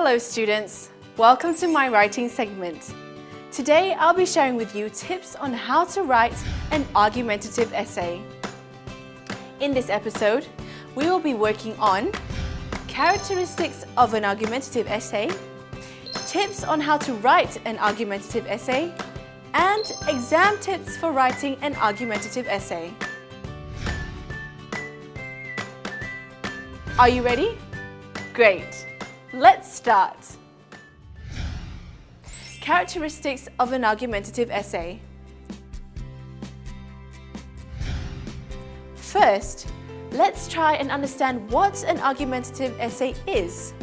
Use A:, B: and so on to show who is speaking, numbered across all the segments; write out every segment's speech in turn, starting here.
A: Hello students, welcome to my writing segment. Today I'll be sharing with you tips on how to write an argumentative essay. In this episode, we will be working on characteristics of an argumentative essay, tips on how to write an argumentative essay, and exam tips for writing an argumentative essay. Are you ready? Great! Let's start. Characteristics of an argumentative essay. First, let's try and understand what an argumentative essay is.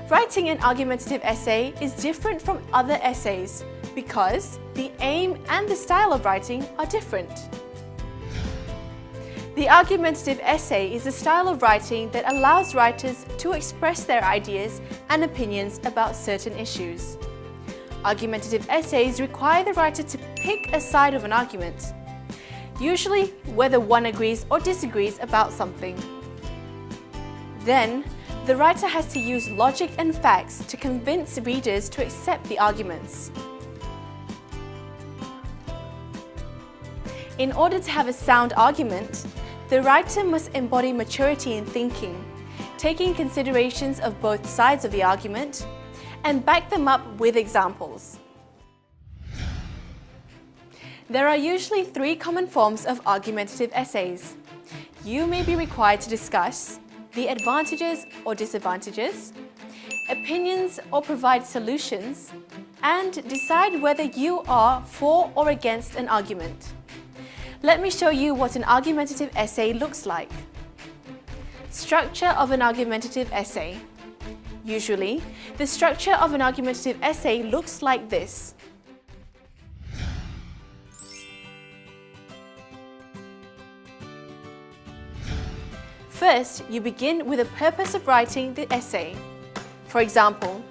A: Writing an argumentative essay is different from other essays because the aim and the style of writing are different. The argumentative essay is a style of writing that allows writers to express their ideas and opinions about certain issues. Argumentative essays require the writer to pick a side of an argument, usually whether one agrees or disagrees about something. Then, the writer has to use logic and facts to convince readers to accept the arguments. In order to have a sound argument, the writer must embody maturity in thinking, taking considerations of both sides of the argument, and back them up with examples. There are usually three common forms of argumentative essays. You may be required to discuss the advantages or disadvantages, opinions or provide solutions, and decide whether you are for or against an argument. Let me show you what an argumentative essay looks like. Structure of an argumentative essay. Usually, the structure of an argumentative essay looks like this. First, you begin with the purpose of writing the essay. For example,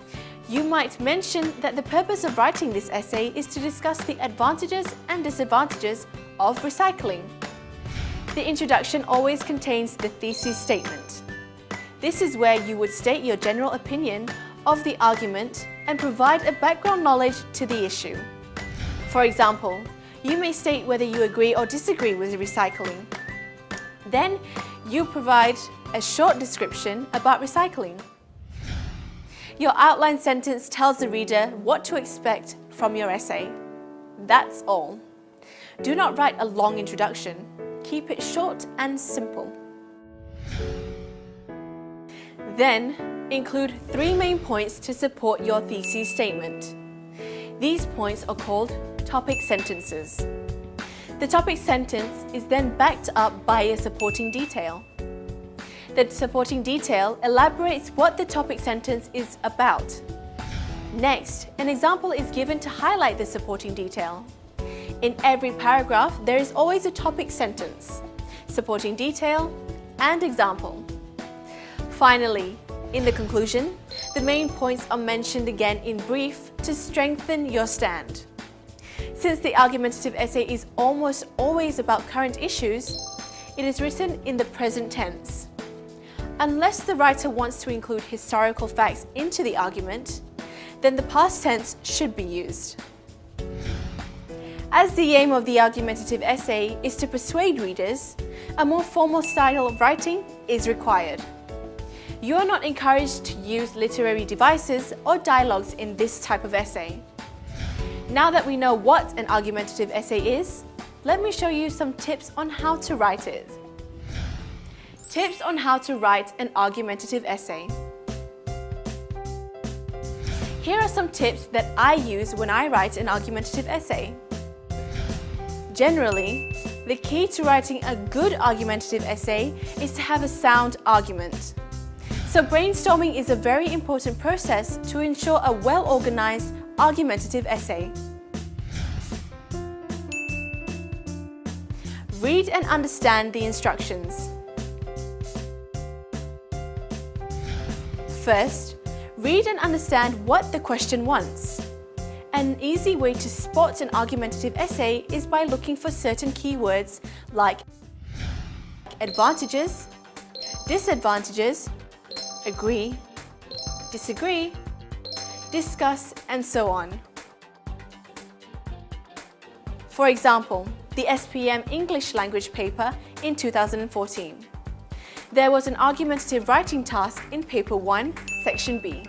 A: you might mention that the purpose of writing this essay is to discuss the advantages and disadvantages of recycling. The introduction always contains the thesis statement. This is where you would state your general opinion of the argument and provide a background knowledge to the issue. For example, you may state whether you agree or disagree with recycling. Then, you provide a short description about recycling. Your outline sentence tells the reader what to expect from your essay. That's all. Do not write a long introduction. Keep it short and simple. Then, include three main points to support your thesis statement. These points are called topic sentences. The topic sentence is then backed up by a supporting detail. The supporting detail elaborates what the topic sentence is about. Next, an example is given to highlight the supporting detail. In every paragraph, there is always a topic sentence, supporting detail, and example. Finally, in the conclusion, the main points are mentioned again in brief to strengthen your stand. Since the argumentative essay is almost always about current issues, it is written in the present tense. Unless the writer wants to include historical facts into the argument, then the past tense should be used. As the aim of the argumentative essay is to persuade readers, a more formal style of writing is required. You are not encouraged to use literary devices or dialogues in this type of essay. Now that we know what an argumentative essay is, let me show you some tips on how to write it. Tips on how to write an argumentative essay. Here are some tips that I use when I write an argumentative essay. Generally, the key to writing a good argumentative essay is to have a sound argument. So brainstorming is a very important process to ensure a well-organized argumentative essay. Read and understand the instructions. First, read and understand what the question wants. An easy way to spot an argumentative essay is by looking for certain keywords like advantages, disadvantages, agree, disagree, discuss, and so on. For example, the SPM English language paper in 2014. There was an argumentative writing task in Paper 1, Section B.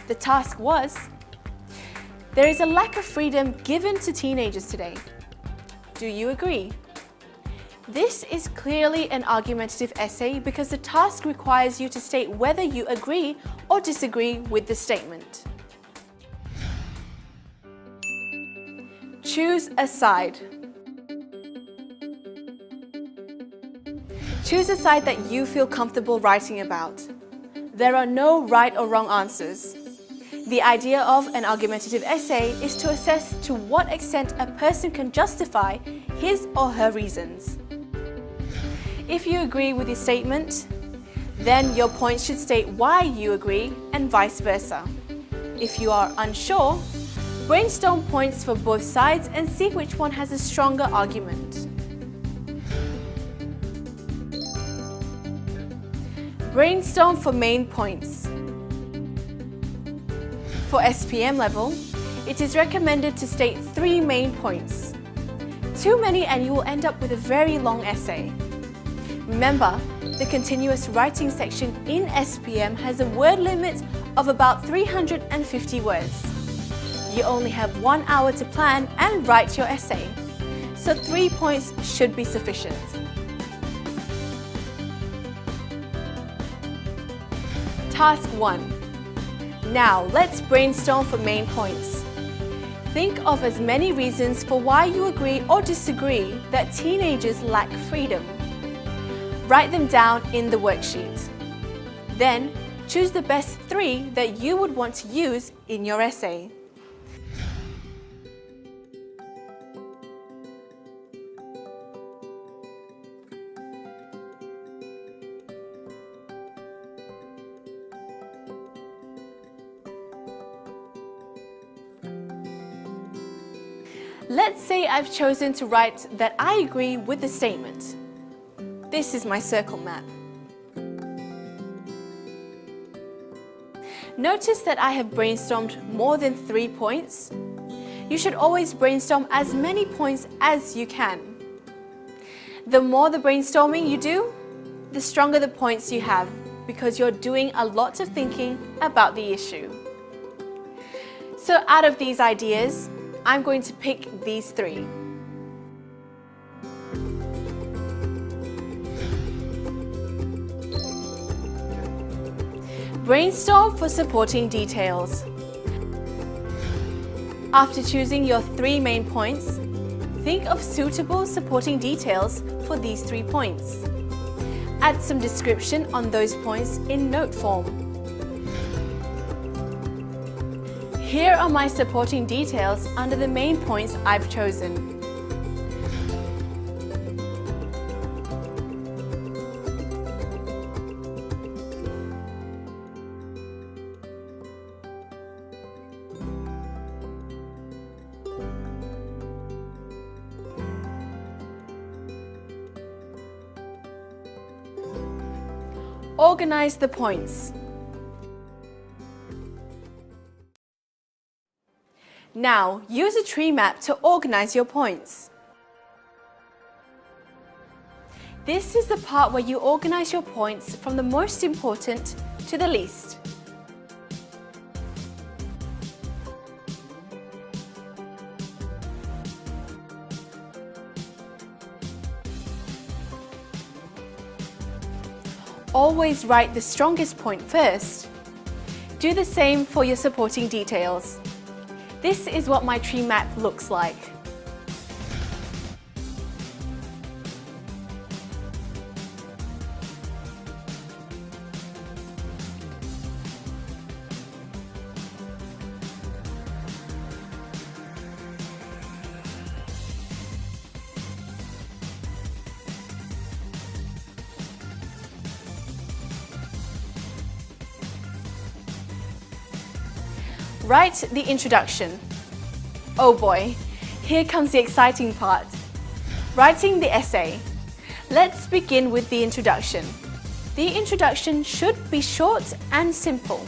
A: The task was, there is a lack of freedom given to teenagers today. Do you agree? This is clearly an argumentative essay because the task requires you to state whether you agree or disagree with the statement. Choose a side. Choose a side that you feel comfortable writing about. There are no right or wrong answers. The idea of an argumentative essay is to assess to what extent a person can justify his or her reasons. If you agree with your statement, then your points should state why you agree and vice versa. If you are unsure, brainstorm points for both sides and see which one has a stronger argument. Brainstorm for main points. For SPM level, it is recommended to state 3 main points. Too many and you will end up with a very long essay. Remember, the continuous writing section in SPM has a word limit of about 350 words. You only have 1 hour to plan and write your essay, so 3 points should be sufficient. Task 1. Now let's brainstorm for main points. Think of as many reasons for why you agree or disagree that teenagers lack freedom. Write them down in the worksheet. Then, choose the best 3 that you would want to use in your essay. Let's say I've chosen to write that I agree with the statement. This is my circle map. Notice that I have brainstormed more than 3 points. You should always brainstorm as many points as you can. The more the brainstorming you do, the stronger the points you have because you're doing a lot of thinking about the issue. So out of these ideas, I'm going to pick these 3. Brainstorm for supporting details. After choosing your 3 main points, think of suitable supporting details for these 3 points. Add some description on those points in note form. Here are my supporting details under the main points I've chosen. Organize the points. Now, use a tree map to organize your points. This is the part where you organize your points from the most important to the least. Always write the strongest point first. Do the same for your supporting details. This is what my tree map looks like. Write the introduction. Oh boy, here comes the exciting part. Writing the essay. Let's begin with the introduction. The introduction should be short and simple.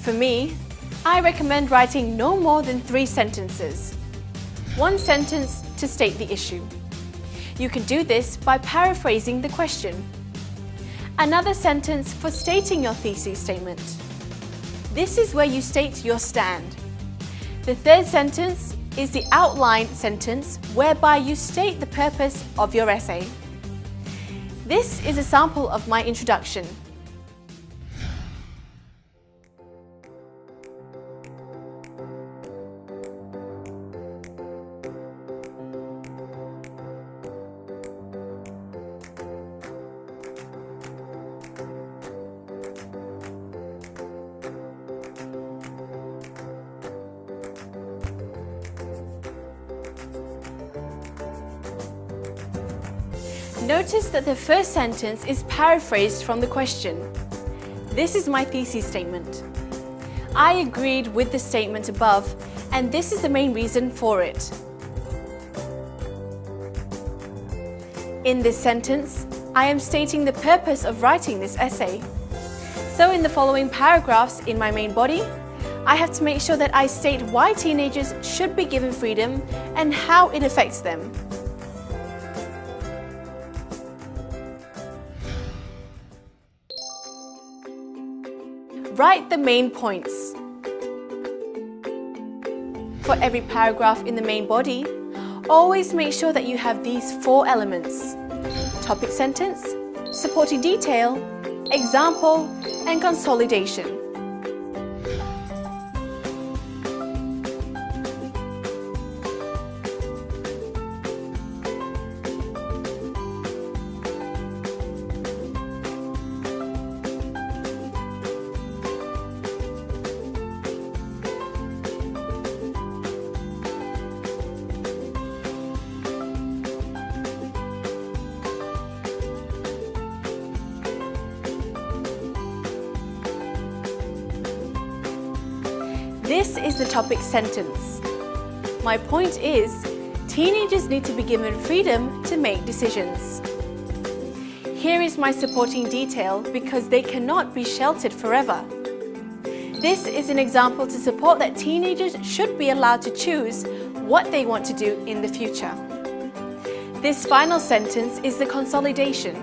A: For me, I recommend writing no more than 3 sentences. 1 sentence to state the issue. You can do this by paraphrasing the question. Another sentence for stating your thesis statement. This is where you state your stand. The 3rd sentence is the outline sentence whereby you state the purpose of your essay. This is a sample of my introduction. Notice that the first sentence is paraphrased from the question. This is my thesis statement. I agreed with the statement above, and this is the main reason for it. In this sentence, I am stating the purpose of writing this essay. So in the following paragraphs in my main body, I have to make sure that I state why teenagers should be given freedom and how it affects them. Write the main points. For every paragraph in the main body, always make sure that you have these 4 elements: topic sentence, supporting detail, example, and consolidation. This is the topic sentence. My point is, teenagers need to be given freedom to make decisions. Here is my supporting detail because they cannot be sheltered forever. This is an example to support that teenagers should be allowed to choose what they want to do in the future. This final sentence is the consolidation.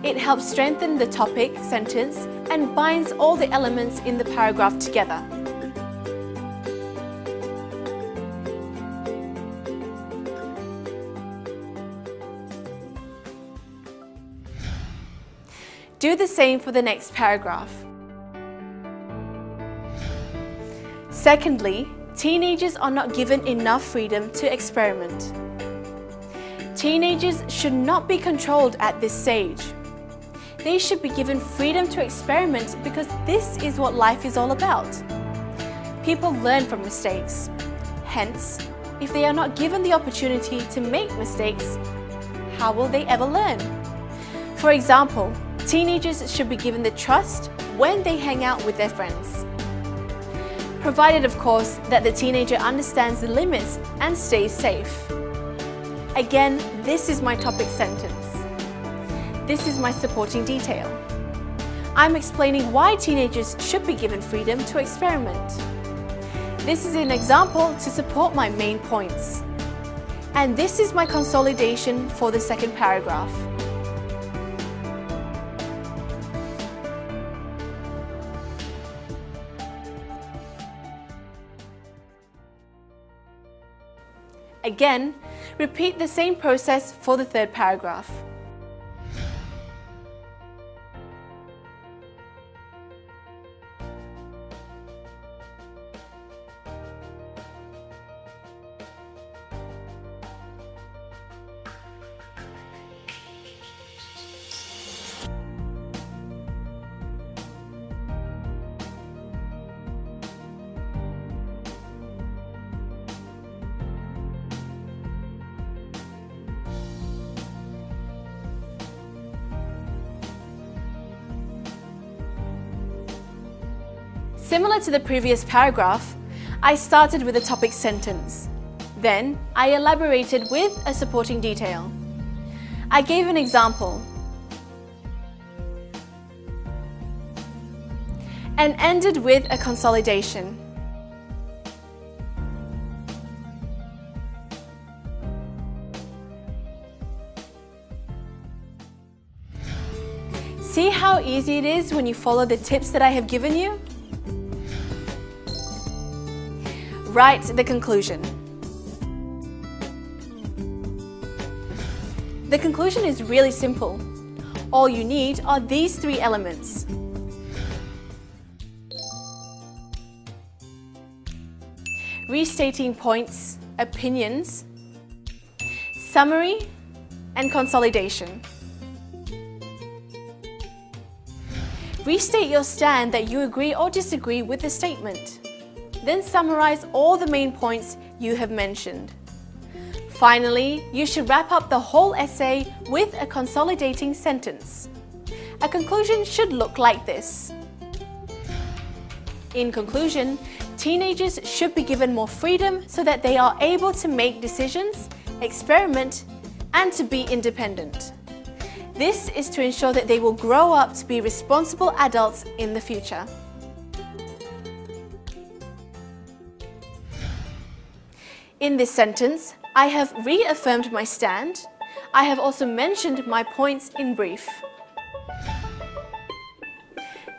A: It helps strengthen the topic sentence and binds all the elements in the paragraph together. Do the same for the next paragraph. Secondly, teenagers are not given enough freedom to experiment. Teenagers should not be controlled at this stage. They should be given freedom to experiment because this is what life is all about. People learn from mistakes. Hence, if they are not given the opportunity to make mistakes, how will they ever learn? For example, teenagers should be given the trust when they hang out with their friends. Provided, of course, that the teenager understands the limits and stays safe. Again, this is my topic sentence. This is my supporting detail. I'm explaining why teenagers should be given freedom to experiment. This is an example to support my main points. And this is my consolidation for the second paragraph. Again, repeat the same process for the third paragraph. Similar to the previous paragraph, I started with a topic sentence. Then, I elaborated with a supporting detail. I gave an example. and ended with a consolidation. See how easy it is when you follow the tips that I have given you? Write the conclusion. The conclusion is really simple. All you need are these three elements. Restating points, opinions, summary, and consolidation. Restate your stand that you agree or disagree with the statement. Then summarize all the main points you have mentioned. Finally, you should wrap up the whole essay with a consolidating sentence. A conclusion should look like this. In conclusion, teenagers should be given more freedom so that they are able to make decisions, experiment, and to be independent. This is to ensure that they will grow up to be responsible adults in the future. In this sentence, I have reaffirmed my stand. I have also mentioned my points in brief.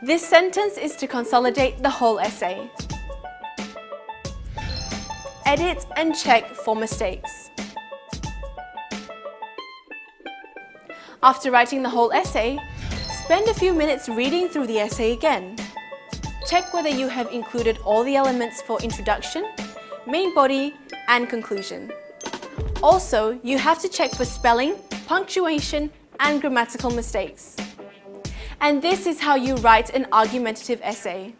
A: This sentence is to consolidate the whole essay. Edit and check for mistakes. After writing the whole essay, spend a few minutes reading through the essay again. Check whether you have included all the elements for introduction, main body, and conclusion. Also, you have to check for spelling, punctuation, and grammatical mistakes. And this is how you write an argumentative essay.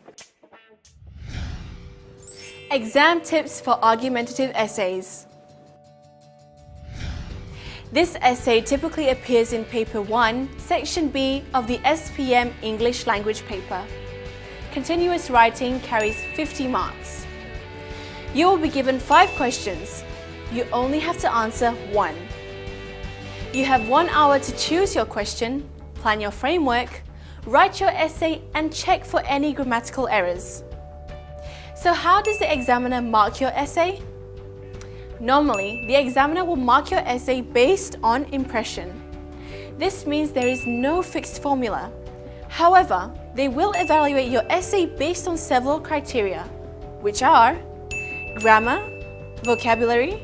A: Exam tips for argumentative essays. This essay typically appears in Paper 1, Section B of the SPM English Language paper. Continuous writing carries 50 marks. You will be given 5 questions. You only have to answer 1. You have 1 hour to choose your question, plan your framework, write your essay, and check for any grammatical errors. So how does the examiner mark your essay? Normally, the examiner will mark your essay based on impression. This means there is no fixed formula. However, they will evaluate your essay based on several criteria, which are grammar, vocabulary,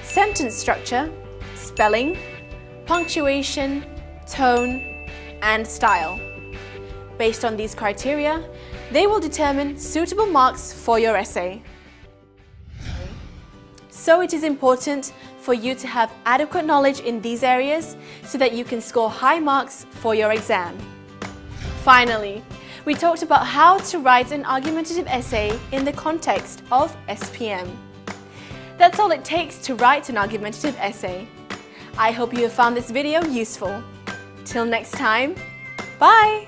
A: sentence structure, spelling, punctuation, tone, and style. Based on these criteria, they will determine suitable marks for your essay. So it is important for you to have adequate knowledge in these areas so that you can score high marks for your exam. Finally, we talked about how to write an argumentative essay in the context of SPM. That's all it takes to write an argumentative essay. I hope you have found this video useful. Till next time, bye!